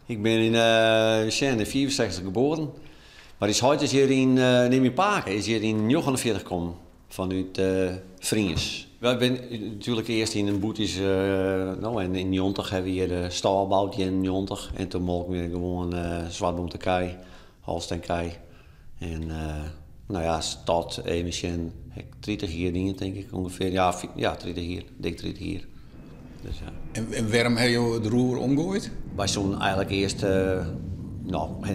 Ik ben in 1964 geboren. Maar is heute hier in Nemipaken, is hier in 49 gekomen. Vanuit Vriends. We zijn natuurlijk eerst in een boetis, en in Jontig hebben we hier de stal gebouwd in Jontig. En toen mocht ik gewoon zwartboom te kei, Holstein kei. En stad, emission, 30 hier dingen denk ik ongeveer. Ja, 30 hier, dik 30 hier. Dus, ja. En waarom heb je de roer omgooid? Wij zijn eigenlijk eerst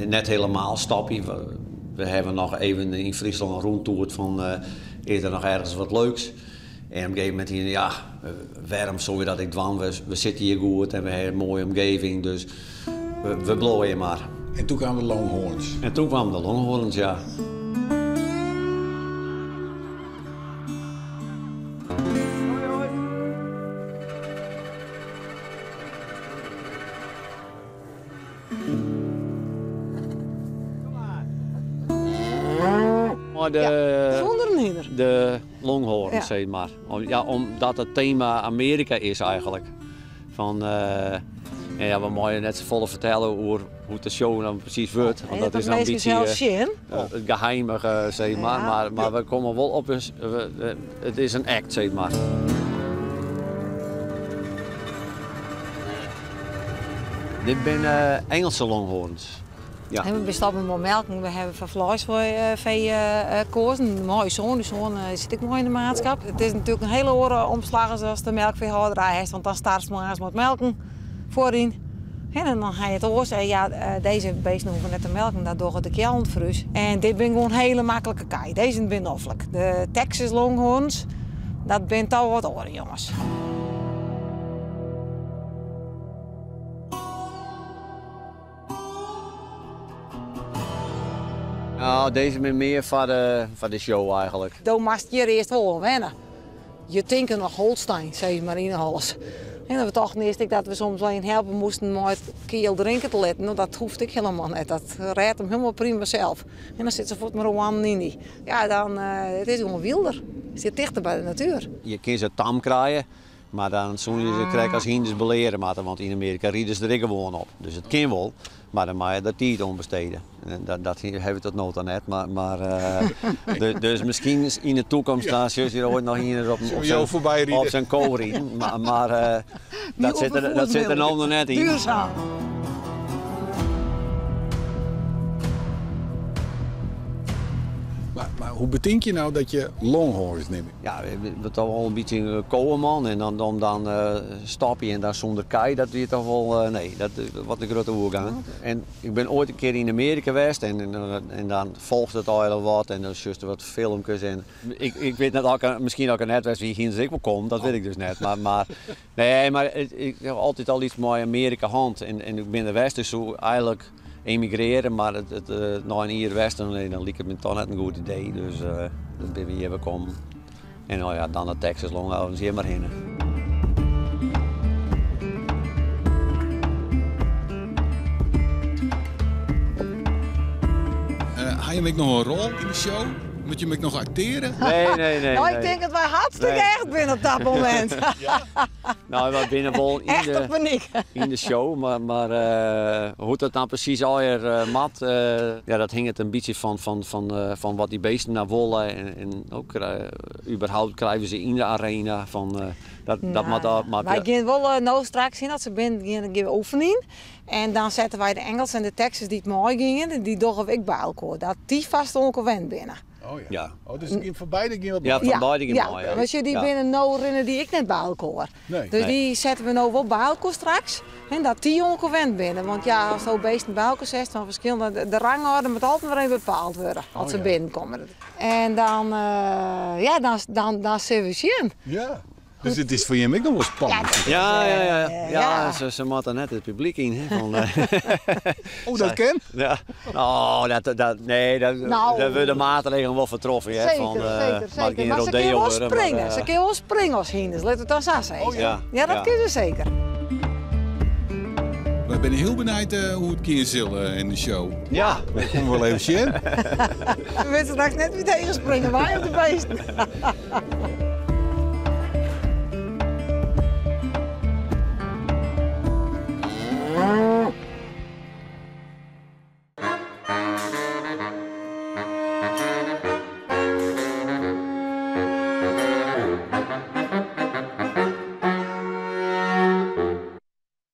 net helemaal stapje. We hebben nog even in Friesland een rondtoert van eerder nog ergens wat leuks. En op een gegeven moment hier, warm, zo dat ik dwang. We zitten hier goed en we hebben een mooie omgeving, dus we blooien maar. En toen kwamen de Longhorns. En toen kwamen de Longhorns, ja. De Longhorns, zeg maar. Omdat het thema Amerika is eigenlijk. We moeten net zo volle vertellen over hoe de show dan precies wordt. Want dat is een beetje het geheimige, zeg maar. Maar we komen wel op, het is een act, zeg maar. Dit zijn Engelse Longhorns. Ja. We stoppen met melken, we hebben van vlees voor kozen. Mooie zoon, die zoon zit ook mooi in de maatschap. Het is natuurlijk een hele andere omslag zoals de melkveehouderij heeft, want dan start ze maar met melken voorin. En dan ga je het oors en deze beesten hoeven net te melken, dat door de kelm frus. En dit ben gewoon hele makkelijke kei, deze ben offelijk. De Texas Longhorns, dat ben toch wat oren jongens. Nou, deze is meer voor de show eigenlijk. Dan moest je eerst wel wennen. Je denkt nog Holstein, zei maar in alles. En dan we dachten eerst dat we soms alleen helpen moesten om het keel drinken te letten. Nou, dat hoeft ik helemaal niet. Dat redt hem helemaal prima zelf. En dan zit ze voort maar een in die. Ja, dan het is gewoon wilder. Je zit dichter bij de natuur. Je kunt ze tam krijgen, maar dan zullen je ze krijgen als hinders beleren. Want in Amerika rieden ze er gewoon op. Dus het kan wel. Maar dan moet je dat tijd om besteden. Dat hebben we tot nota net. Dus misschien in de toekomst dan zul je ooit nog hier op zijn kool rieden. Maar dat zit er nou nog net in. Duurzaam. Maar hoe bedenk je nou dat je Longhorns neemt? Ja, we toch wel een beetje kolen man en dan stap je en dan zonder kei, dat is toch wel, dat wat een grote oergang. En ik ben ooit een keer in Amerika geweest en dan volgt het al heel wat en dan is juist wat filmpjes en ik weet net misschien ook net wist wie hier ik wel kom, dat weet ik dus net. Maar ik heb altijd al iets met Amerika hand en ik ben de West dus zo eigenlijk emigreren, maar naar hier westen, dan liep het me toch net een goed idee. Dus dan ben we hier gekomen. En dan naar Texas Longhorns hier maar heen. Ga je nog een rol in de show? Moet je me nog acteren? Nee. Nou, ik denk dat wij hartstikke echt binnen op dat moment. Ja. Nou, we binnen wel in de show, maar hoe dat dan precies alweer mat, dat hing het een beetje van wat die beesten naar willen en ook überhaupt krijgen ze in de arena van wij gaan wel nou straks zien dat ze gaan oefenen en dan zetten wij de Engels en de Texas die het mooi gingen, die doggen ik bij elkaar, dat die vast ongewenst binnen. Oh ja. Oh, dus van beide ging wat van beide ging mooi. Ja, want die binnen nou rennen die ik net bij elkaar. Nee. Dus die zetten we nou wel bij elkaar straks. En dat die ongewend binnen. Want ja, als zo'n beesten bij elkaar zet van verschillende, de rangorde moet altijd weer even bepaald worden als ze binnenkomen. En dan zien we zien. Ja. Dus het is voor je ook nog wel spannend. Ja. Ze moeten net het publiek in. Hè, oh, dat ken? Ja. Oh, daar worden de maatregelen wel vertroffen. Hè, zeker. Maar ze kunnen wel springen. Ze kunnen wel springen als hinders. Let het dan zo zeggen. Oh, ja. Ja, dat kunnen ze zeker. We zijn heel benieuwd hoe het kind zullen in de show. Ja. Dat komen we wel even zien. We weten straks net wie tegen springen. Wij op de beesten.